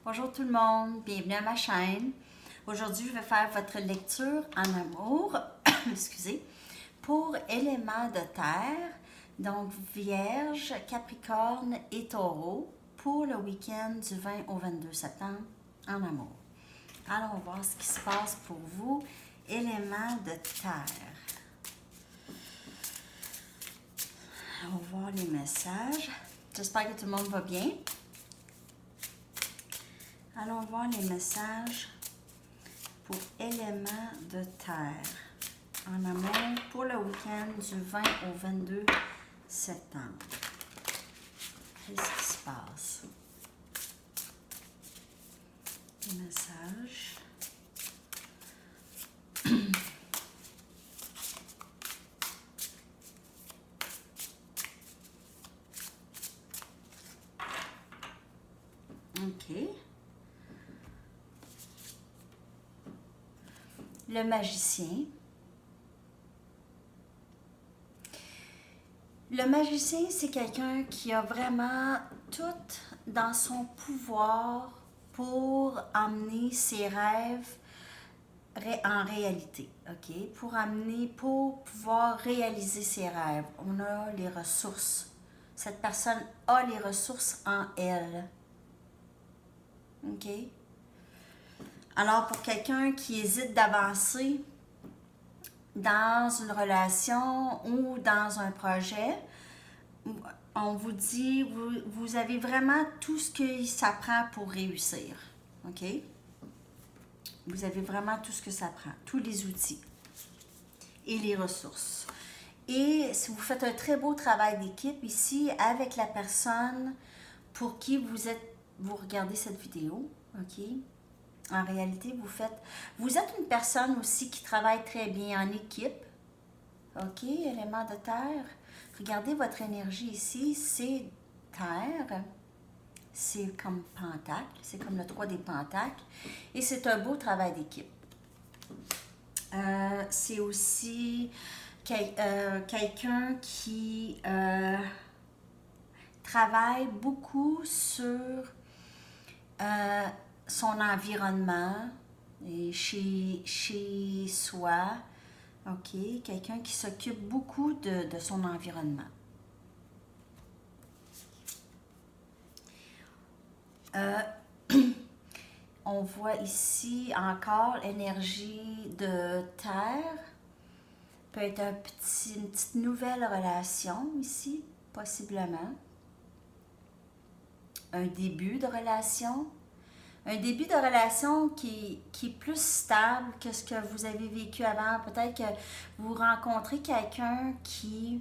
Bonjour tout le monde, bienvenue à ma chaîne. Aujourd'hui, je vais faire votre lecture en amour, excusez, pour éléments de terre, donc Vierge, Capricorne et Taureau, pour le week-end du 20 au 22 septembre en amour. Allons voir ce qui se passe pour vous, éléments de terre. On va voir les messages. J'espère que tout le monde va bien. Allons voir les messages pour éléments de terre en amour pour le week-end du 20 au 22 septembre. Qu'est-ce qui se passe? Les messages. OK. Le magicien. Le magicien, c'est quelqu'un qui a vraiment tout dans son pouvoir pour amener ses rêves en réalité, OK? Pour pouvoir réaliser ses rêves. On a les ressources. Cette personne a les ressources en elle. OK? Alors, pour quelqu'un qui hésite d'avancer dans une relation ou dans un projet, on vous dit, vous avez vraiment tout ce que ça prend pour réussir. OK? Vous avez vraiment tout ce que ça prend, tous les outils et les ressources. Et si vous faites un très beau travail d'équipe ici avec la personne pour qui vous regardez cette vidéo, OK? En réalité, vous êtes une personne aussi qui travaille très bien en équipe. OK, élément de terre. Regardez votre énergie ici, c'est terre. C'est comme pentacle, c'est comme le 3 des pentacles. Et c'est un beau travail d'équipe. C'est aussi quelqu'un qui travaille beaucoup sur son environnement et chez soi. OK, quelqu'un qui s'occupe beaucoup de son environnement. On voit ici encore l'énergie de terre. Peut être une petite nouvelle relation ici, possiblement. Un début de relation. Un début de relation qui est plus stable que ce que vous avez vécu avant. Peut-être que vous rencontrez quelqu'un qui,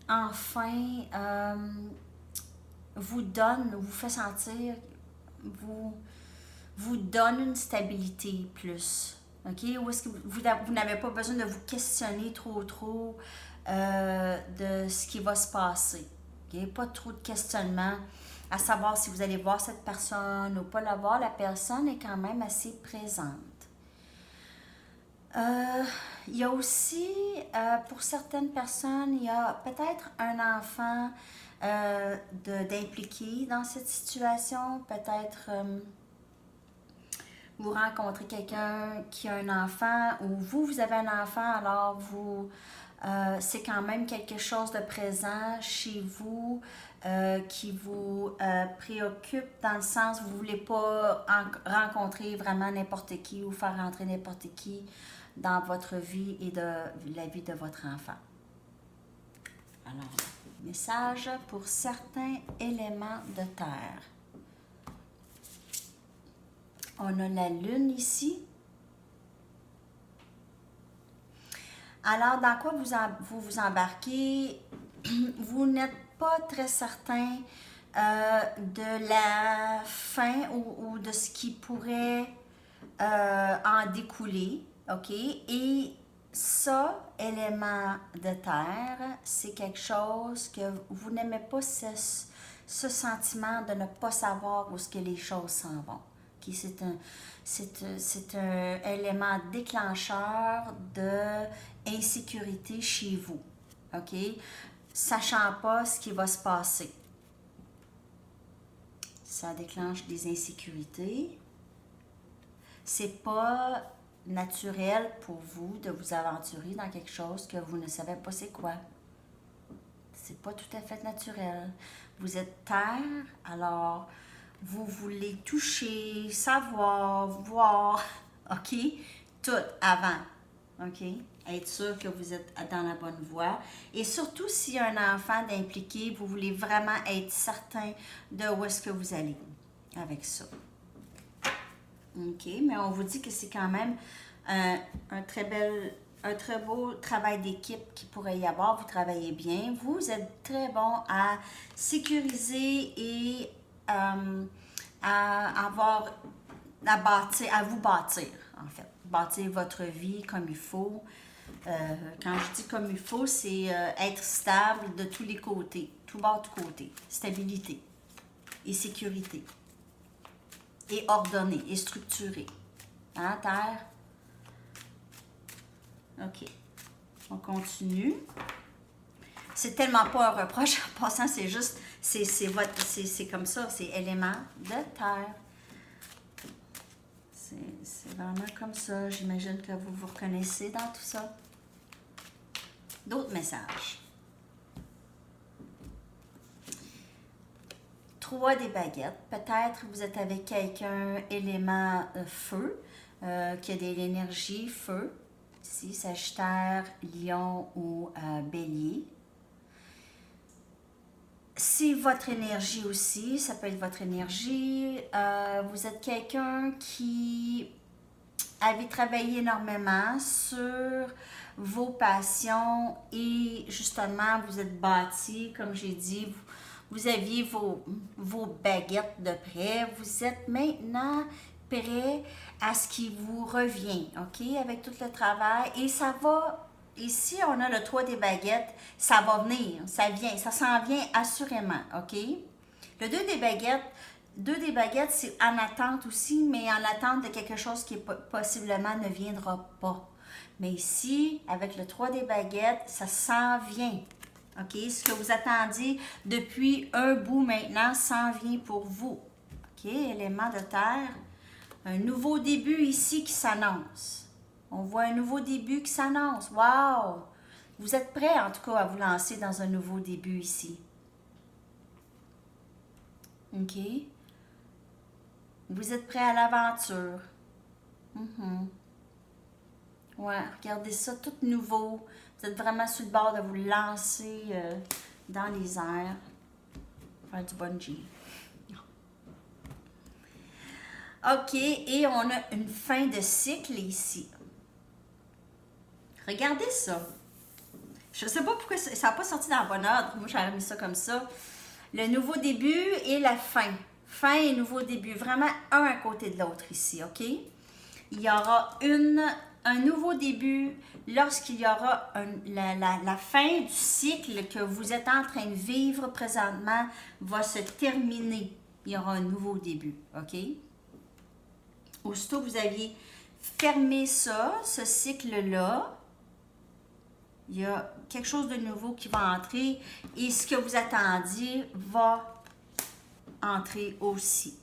enfin, vous donne, vous fait sentir, vous donne une stabilité plus. OK? Ou est-ce que vous n'avez pas besoin de vous questionner trop de ce qui va se passer. OK? Pas trop de questionnement à savoir si vous allez voir cette personne ou pas la voir. La personne est quand même assez présente. Il y a aussi, pour certaines personnes, il y a peut-être un enfant d'impliqué dans cette situation. Peut-être vous rencontrez quelqu'un qui a un enfant ou vous avez un enfant, alors c'est quand même quelque chose de présent chez vous qui vous préoccupe dans le sens où vous ne voulez pas rencontrer vraiment n'importe qui ou faire rentrer n'importe qui dans votre vie et de la vie de votre enfant. Alors, message pour certains éléments de terre. On a la lune ici. Alors, dans quoi vous embarquez? Vous n'êtes pas très certain de la fin ou de ce qui pourrait en découler. OK? Et ça, élément de terre, c'est quelque chose que vous n'aimez pas ce sentiment de ne pas savoir où est-ce que les choses s'en vont. Okay? C'est un élément déclencheur d'insécurité chez vous. OK? Sachant pas ce qui va se passer. ça déclenche des insécurités. C'est pas naturel pour vous de vous aventurer dans quelque chose que vous ne savez pas c'est quoi. C'est pas tout à fait naturel. Vous êtes terre, alors vous voulez toucher, savoir, voir, OK? Tout avant, OK? Être sûr que vous êtes dans la bonne voie. Et surtout, s'il y a un enfant d'impliqué, vous voulez vraiment être certain de où est-ce que vous allez avec ça. OK? Mais on vous dit que c'est quand même un très beau travail d'équipe qui pourrait y avoir. Vous travaillez bien. Vous êtes très bon à sécuriser et à vous bâtir, en fait. Bâtir votre vie comme il faut. Quand je dis comme il faut, c'est être stable de tous les côtés, tout bord de côté. Stabilité et sécurité. Et ordonné et structuré. Hein, Terre? OK. On continue. C'est tellement pas un reproche en passant, c'est juste, c'est comme ça, c'est élément de terre. C'est vraiment comme ça. J'imagine que vous vous reconnaissez dans tout ça. D'autres messages. 3 des baguettes. Peut-être vous êtes avec quelqu'un, élément feu, qui a de l'énergie feu. Ici, Sagittaire, Lion ou Bélier. C'est votre énergie aussi, ça peut être votre énergie. Vous êtes quelqu'un qui avait travaillé énormément sur vos passions et justement vous êtes bâti, comme j'ai dit, vous aviez vos baguettes de près. Vous êtes maintenant prêt à ce qui vous revient, OK, avec tout le travail. Et ça va, ici on a le 3 des baguettes, ça va venir, ça vient, ça s'en vient assurément, OK. Le 2 des baguettes, c'est en attente aussi, mais en attente de quelque chose qui possiblement ne viendra pas. Mais ici, avec le 3 des baguettes, ça s'en vient. OK? Ce que vous attendiez depuis un bout maintenant s'en vient pour vous. OK? Élément de terre. Un nouveau début ici qui s'annonce. On voit un nouveau début qui s'annonce. Wow! Vous êtes prêts en tout cas à vous lancer dans un nouveau début ici. OK? Vous êtes prêts à l'aventure. Ouais, regardez ça, tout nouveau. Vous êtes vraiment sur le bord de vous lancer dans les airs. Faire du bungee. OK, et on a une fin de cycle ici. Regardez ça. Je ne sais pas pourquoi ça n'a pas sorti dans le bon ordre. Moi, j'aurais mis ça comme ça. Le nouveau début et la fin. Fin et nouveau début. Vraiment un à côté de l'autre ici, OK? Il y aura un nouveau début lorsqu'il y aura la fin du cycle que vous êtes en train de vivre présentement va se terminer. Il y aura un nouveau début, OK? Aussitôt que vous aviez fermé ça, ce cycle-là, il y a quelque chose de nouveau qui va entrer et ce que vous attendiez va entrer aussi,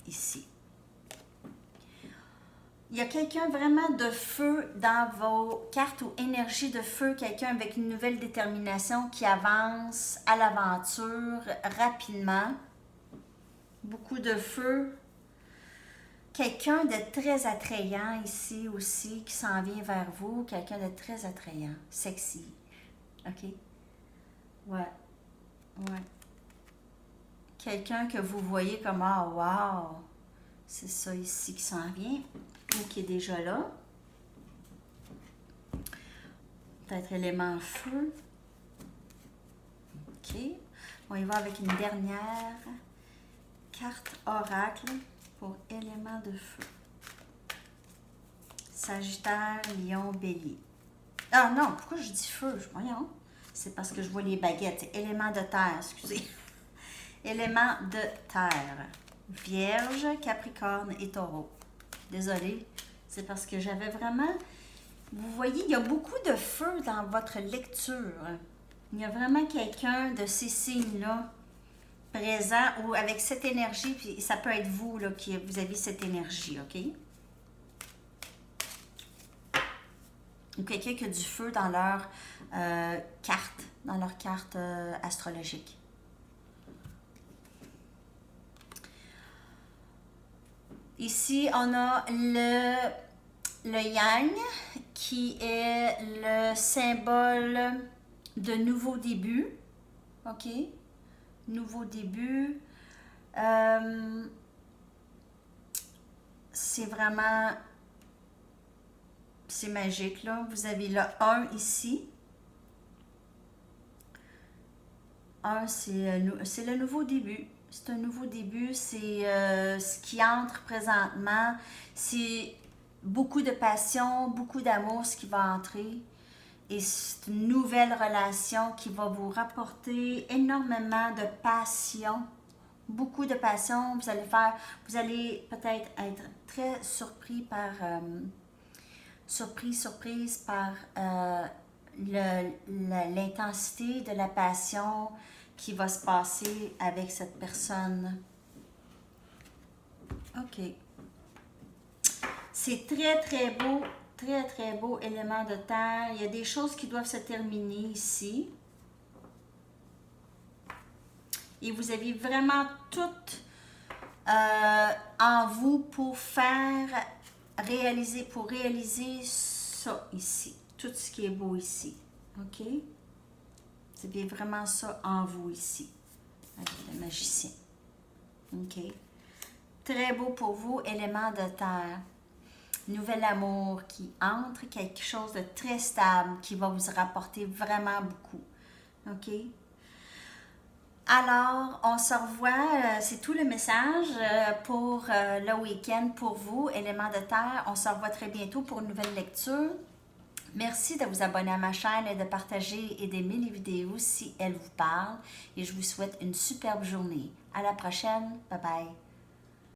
ici. Il y a quelqu'un vraiment de feu dans vos cartes ou énergie de feu, quelqu'un avec une nouvelle détermination qui avance à l'aventure rapidement. Beaucoup de feu. Quelqu'un de très attrayant ici aussi qui s'en vient vers vous. Quelqu'un de très attrayant, sexy. OK? Ouais. Ouais. Quelqu'un que vous voyez comme « Ah, wow! » C'est ça ici qui s'en vient. Ou qui est déjà là. Peut-être élément feu. OK. On y va avec une dernière carte oracle pour élément de feu. Sagittaire, Lion, Bélier. Ah non, pourquoi je dis feu? Voyons. C'est parce que je vois les baguettes. C'est élément de terre, excusez. Élément de terre. Vierge, Capricorne et Taureau. Désolée, c'est parce que j'avais vraiment... Vous voyez, il y a beaucoup de feu dans votre lecture. Il y a vraiment quelqu'un de ces signes-là présent ou avec cette énergie, puis ça peut être vous là, qui vous avez cette énergie, OK? Ou quelqu'un qui a du feu dans leur carte astrologique. Ici, on a le yang, qui est le symbole de nouveau début. OK? Nouveau début. C'est vraiment... C'est magique, là. Vous avez le 1 ici. 1, c'est le nouveau début. C'est un nouveau début. C'est ce qui entre présentement. C'est beaucoup de passion, beaucoup d'amour, ce qui va entrer. Et c'est une nouvelle relation qui va vous rapporter énormément de passion. Beaucoup de passion. Vous allez peut-être être très surprise par l'intensité de la passion qui va se passer avec cette personne. OK. C'est très, très beau, très, très beau élément de terre. Il y a des choses qui doivent se terminer ici. Et vous avez vraiment tout en vous pour réaliser ça ici. Tout ce qui est beau ici. OK? Vous avez vraiment ça en vous ici. Avec le magicien. OK? Très beau pour vous, élément de terre. Nouvel amour qui entre, quelque chose de très stable qui va vous rapporter vraiment beaucoup. OK? Alors, on se revoit, c'est tout le message pour le week-end pour vous, éléments de terre. On se revoit très bientôt pour une nouvelle lecture. Merci de vous abonner à ma chaîne et de partager et d'aimer les vidéos si elles vous parlent. Et je vous souhaite une superbe journée. À la prochaine. Bye bye.